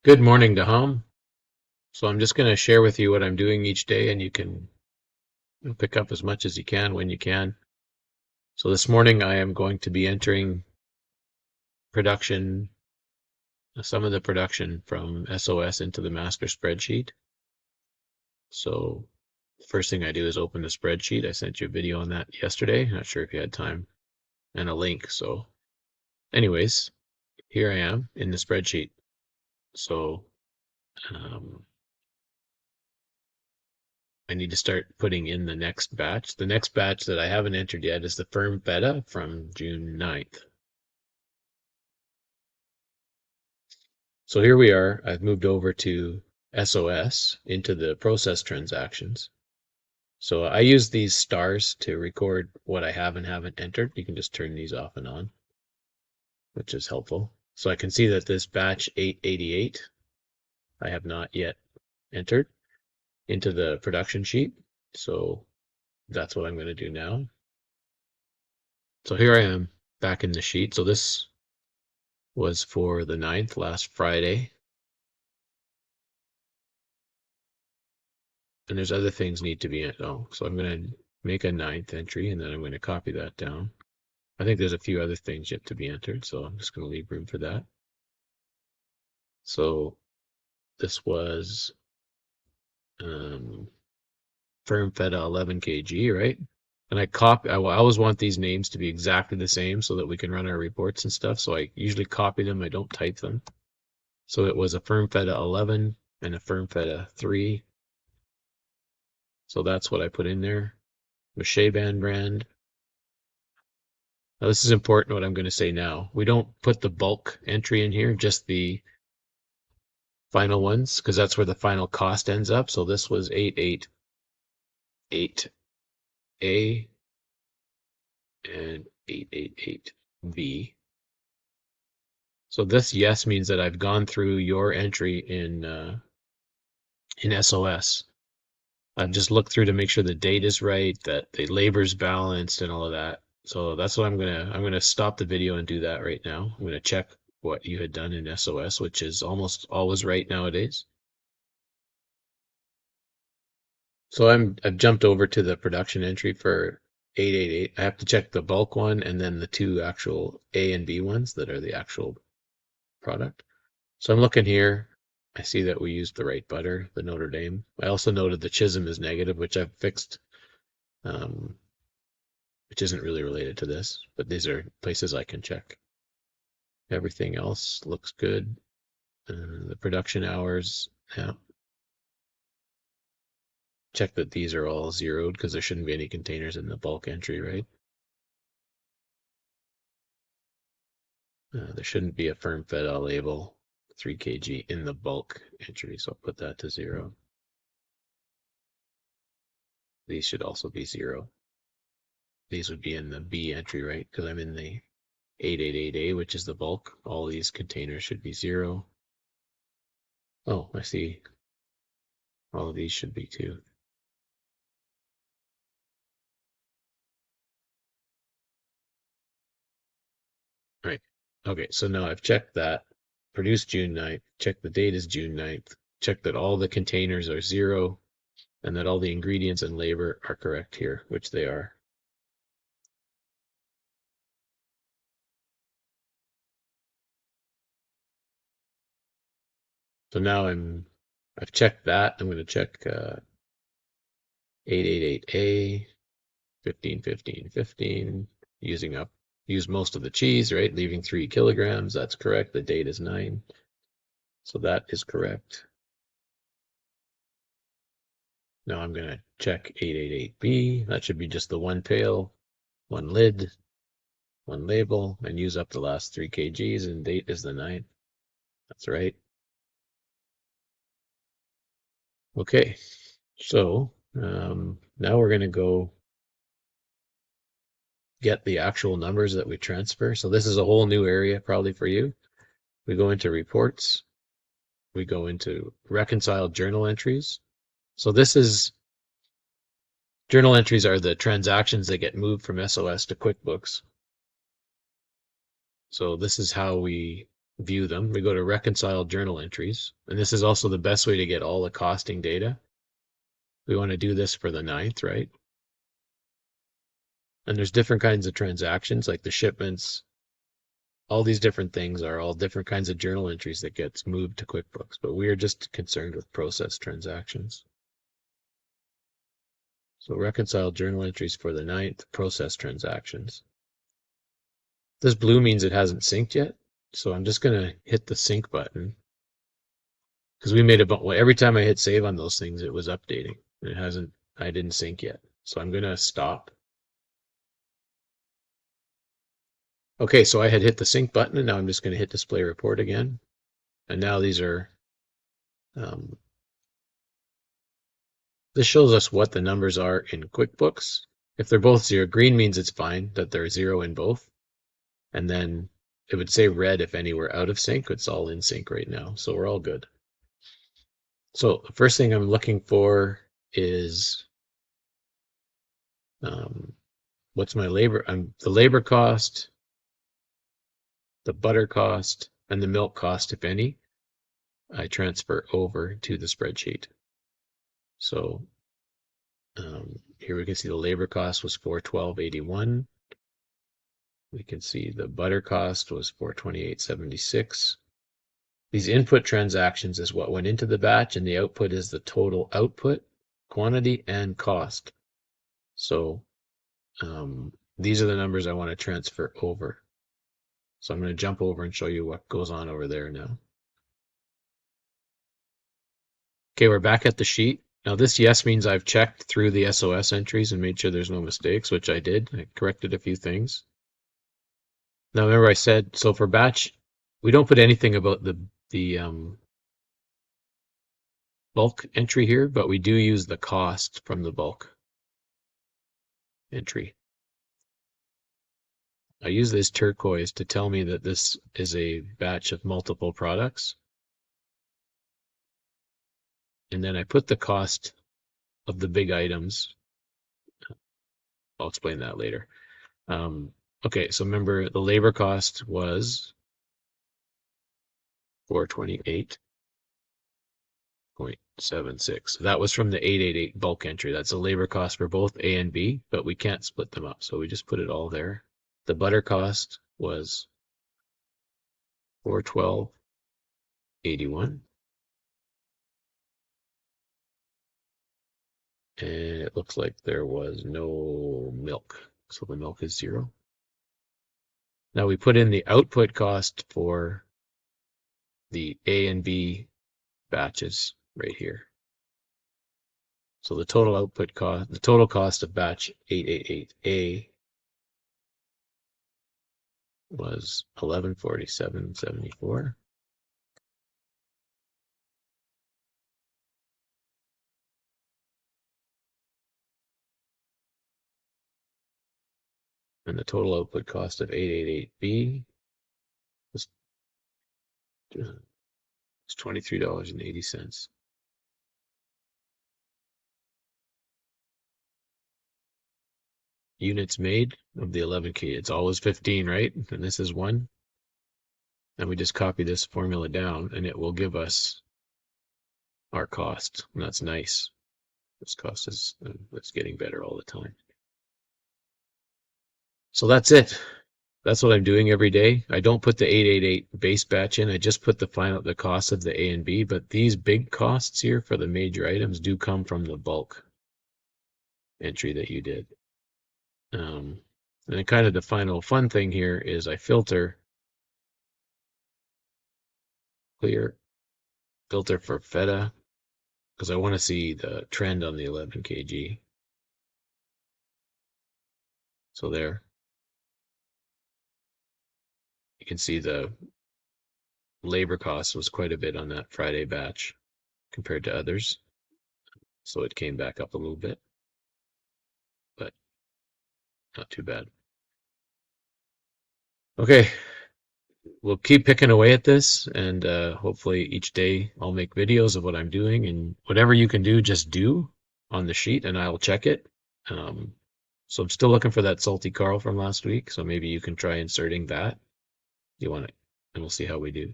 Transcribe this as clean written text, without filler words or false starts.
Good morning, Daham. So I'm just going to share with you what I'm doing each day, and you can pick up as much as you can when you can. So this morning I am going to be entering production, some of the production from SOS into the master spreadsheet. So the first thing I do is open the spreadsheet. I sent you a video on that yesterday. Not sure if you had time, and a link. So anyways, here I am in the spreadsheet. So um, I need to start putting in the next batch. The next batch that I haven't entered yet is the firm feta from June 9th. So here we are. I've moved over to SOS into the process transactions. So I use these stars to record what I have and haven't entered. You can just turn these off and on, which is helpful. So I can see that this batch 888 I have not yet entered into the production sheet. So that's what I'm going to do now. So here I am back in the sheet. So this was for the 9th, last Friday. And there's other things need to be, so I'm going to make a 9th entry and then I'm going to copy that down. I think there's a few other things yet to be entered, so I'm just going to leave room for that. So this was firm feta 11 kg, right? And I always want these names to be exactly the same so that we can run our reports and stuff. So I usually copy them, I don't type them. So it was a firm feta 11 and a firm feta 3. So that's what I put in there. The Shaban brand. Now this is important what I'm going to say now. We don't put the bulk entry in here, just the final ones, because that's where the final cost ends up. So this was 888A and 888B. So this yes means that I've gone through your entry in SOS. I've just looked through to make sure the date is right, that the labor's balanced and all of that. So that's what I'm gonna stop the video and do that right now. I'm gonna check what you had done in SOS, which is almost always right nowadays. So I've jumped over to the production entry for 888. I have to check the bulk one and then the two actual A and B ones that are the actual product. So I'm looking here. I see that we used the right butter, the Notre Dame. I also noted the Chisholm is negative, which I've fixed, which isn't really related to this, but these are places I can check. Everything else looks good. The production hours, yeah. Check that these are all zeroed because there shouldn't be any containers in the bulk entry, right? There shouldn't be a firm feta label 3 kg in the bulk entry, so I'll put that to 0. These should also be 0. These would be in the B entry, right? Because I'm in the 888A, which is the bulk. All these containers should be 0. Oh, I see. All of these should be 2. Right. Okay, so now I've checked that. Produced June 9th. Check the date is June 9th. Check that all the containers are 0 and that all the ingredients and labor are correct here, which they are. So now I've checked that. I'm going to check 888A, 15, 15, 15, use most of the cheese, right? Leaving 3 kilograms. That's correct. The date is 9. So that is correct. Now I'm going to check 888B. That should be just the one pail, one lid, one label, and use up the last 3 kgs, and date is the 9th. That's right. Okay, so now we're going to go get the actual numbers that we transfer. So this is a whole new area probably for you. We go into reports. We go into reconciled journal entries. So this is journal entries are the transactions that get moved from SOS to QuickBooks. So this is how we view them. We go to reconcile journal entries. And this is also the best way to get all the costing data. We want to do this for the 9th, right? And there's different kinds of transactions, like the shipments. All these different things are all different kinds of journal entries that gets moved to QuickBooks, but we are just concerned with process transactions. So reconcile journal entries for the 9th, process transactions. This blue means it hasn't synced yet. So I'm just going to hit the sync button because we made about, well, every time I hit save on those things, it was updating. It hasn't, I didn't sync yet. So I'm going to stop. Okay, so I had hit the sync button and now I'm just going to hit display report again. And now these are, this shows us what the numbers are in QuickBooks. If they're both zero, green means it's fine that they're zero in both. And then it would say red if any were out of sync. It's all in sync right now. So we're all good. So the first thing I'm looking for is what's my labor? The labor cost, the butter cost, and the milk cost, if any, I transfer over to the spreadsheet. So here we can see the labor cost was $412.81. We can see the butter cost was $428.76. These input transactions is what went into the batch, and the output is the total output, quantity, and cost. So these are the numbers I want to transfer over. So I'm going to jump over and show you what goes on over there now. Okay, we're back at the sheet. Now this yes means I've checked through the SOS entries and made sure there's no mistakes, which I did. I corrected a few things. Now remember I said, so for batch, we don't put anything about the bulk entry here, but we do use the cost from the bulk entry. I use this turquoise to tell me that this is a batch of multiple products. And then I put the cost of the big items. I'll explain that later. Okay, so remember the labor cost was $428.76. That was from the 888 bulk entry. That's a labor cost for both A and B, but we can't split them up, so we just put it all there. The butter cost was $412.81. And it looks like there was no milk, so the milk is zero. Now we put in the output cost for the A and B batches right here. So the total output cost, the total cost of batch 888A was $1147.74. And the total output cost of 888B was $23.80. Units made of the 11K. It's always 15, right? And this is 1. And we just copy this formula down and it will give us our cost. And that's nice. This cost is it's getting better all the time. So that's it. That's what I'm doing every day. I don't put the 888 base batch in. I just put the cost of the A and B, but these big costs here for the major items do come from the bulk entry that you did. And then kind of the final fun thing here is I filter clear, filter for feta, because I want to see the trend on the 11 kg. So there. You can see the labor cost was quite a bit on that Friday batch compared to others. So it came back up a little bit, but not too bad. Okay, we'll keep picking away at this, and hopefully each day I'll make videos of what I'm doing, and whatever you can do, just do on the sheet, and I'll check it. So I'm still looking for that salty Carl from last week, so maybe you can try inserting that. You want to and we'll see how we do.